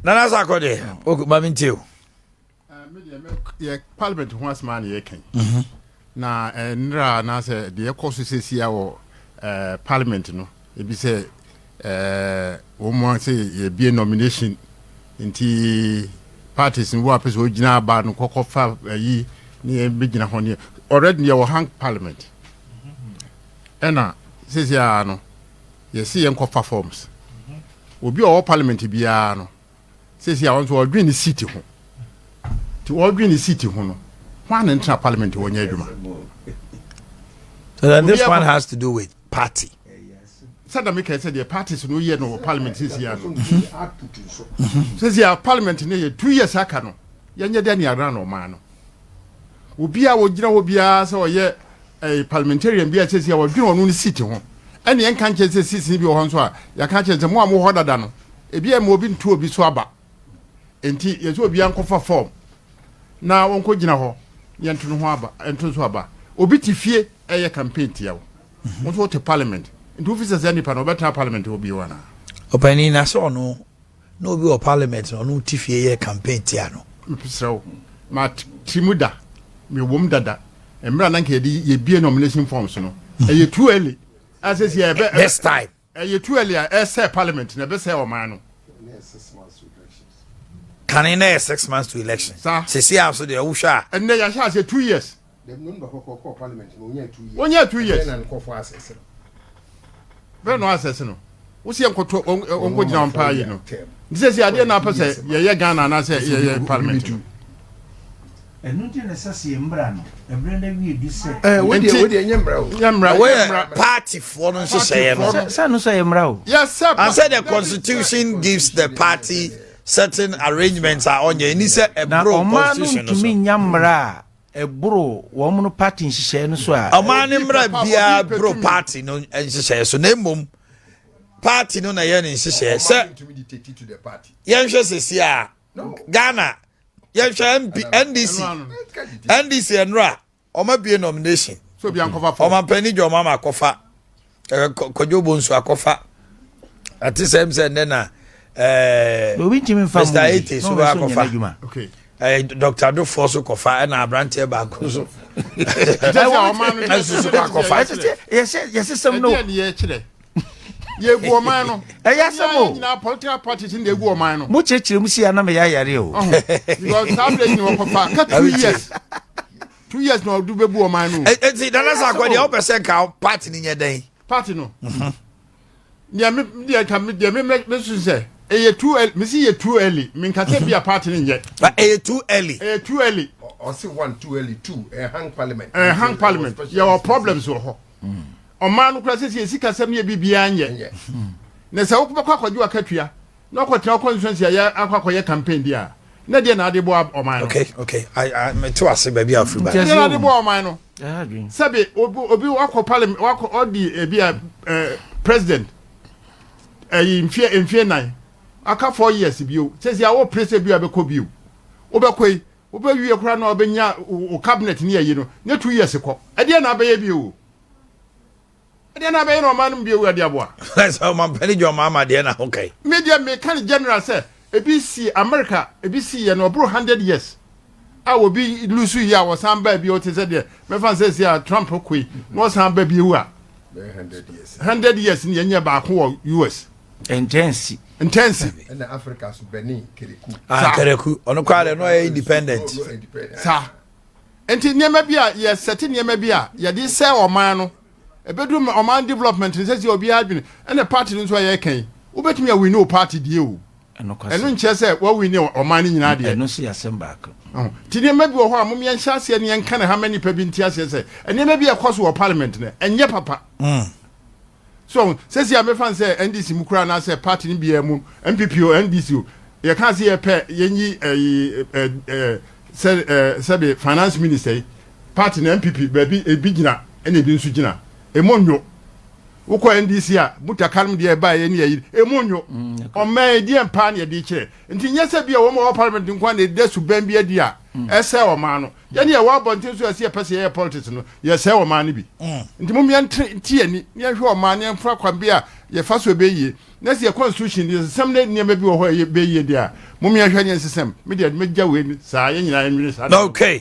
Nana Sakode, Mamintio. Parliament once man ye can. Na nra na say the course says here or Parliament no. It be say woman say ye be nomination inti parties in what person original bar no kokofa yi ni begina ho already you hang Parliament. Ena says ya no. Ye see yen kofa forms. Obi o Parliament bia no. Says ya want to agree in city ho. To all green city hono one enter parliament wonya adwuma. So then this one has to do with party. Said the make said the parties no year no parliament this year. Says ya parliament ne 2 years aka no yenye de ne ara no man no obi a wo gina obi a say oye parliamentarian bia says ya wo dwene ono ne city ho ene yen kan che say city bi ho nso a ya kan che mo am ho dada no ebi am obi ntu obi so aba enti yeso obi an kofa form na wonko gina ho yentu no ho aba ento so aba obi ti fie eye campaign tia wo wonto to parliament into officers any pa no better parliament obi wana opani na so no no obi o parliament no ti fie eye campaign tia no mpisrawo ma timuda me wom dada emra na nke ye bie nomination forms no eye too early as is here this time eye too early a say parliament na be say o man no can in 6 months to elections. Se see how so the usha. And they shall say 2 years. Them no go parliament no 2 years. 1 year 2 years. Then go for access. Be no access no. Wo see enkoto onko gina on pa yi no. This say ade na pese ye Ghana na say ye parliament. Enu ti na sase mbra no. Ebra na wi edu se. We dey nyembra o. Nyembra. Party for no so say no. Say no say mbra o. Yes sir. And say the constitution gives the party certain arrangements are on your initial bro constitution to me nyamra e bro wo mu no party nhihye no so a amani mra bia bro party no nhihye so na mom party no na ye nhihye say to me dictate to the party yen hwe sesi a Ghana yen hwe NDC enra oma bie nomination so bia nkofa for oma pani jo mama akofa kojobo nso akofa ati sem se na we chimi fa Mr. 80 so akofa okay Dr. Do Forso kofa na branche ba ko so so akofa yes some no ye kire ye gu o man no yasamo na political parties in the gu o man no mu chechire mu sia na me ya yare o because tablet ni wokofa ka 2 years 2 years no do bebu o man no enti Nana Sakode o person ka party ni nyeden party no me so say e too early me see too early me can say be a party in yet but too early or see 1 too early 2 hang parliament your problems wo ho o man no class say sika sem ye bibia anye na se wo kwa kwaju akatua na kwatena constituency ya akwakoye campaign dia na dia na ade bo o man no okay I me to ase ba bia afri ba dia na ade bo o man no agree sabe obi wakọ parliament wakọ odi bia president mfie nine aka 4 years bio says ya wo president bio abekọ bio obekoi obewie kura na obenya o cabinet ne yayi no ne 2 years kọ ade na abeye bio ade na abeye no man bio ade aboa so man peni jo mama de na okay media me kan general say ebisi America ebisi ye no bro 100 years a wo bi lusu ya wo san ba bi o te say de me fan say ya Trump koi no san ba bi wu a 100 years ni yenye ba ko wo US intense and Africa so Benin Kereku Kereku ono kwale no independent sa enti niema bia ye set niema bia ye di say o man no ebedum o man development say obi adwene and the party nso ye kan obetumi a we know party die o eno nche say we win o man ni nyina de eno so ya semba ko ti niema bi o ho amom ye nhyase ne ye nka na ha many pa bi ntiase say niema bia koso o parliament ne enye papa so says ya me fan say NDC mukura na say party ni bia mu MPP o NDC o ye kan say ye pe yenyi say finance minister party na MPP ba bi e bi gina ene bi nsu gina e monyo wokɔ NDC a muta kalm de ba ye ne yi emunyo o me di empa ne de kire nti nyese bia wo mo parliament nkwa ne de su ban bia di a ese o ma no ye ne wa bontin so ase pese ye politics no ye se o ma ne bi nti mo mia nti ani ne hwe o ma ne mfra kwa bia ye fa so be yi na se constitution de sem ne ne bi wo ho ye be yi dia mo mia hwe ne system me de me gya we ni sa ye nyina ye sa okay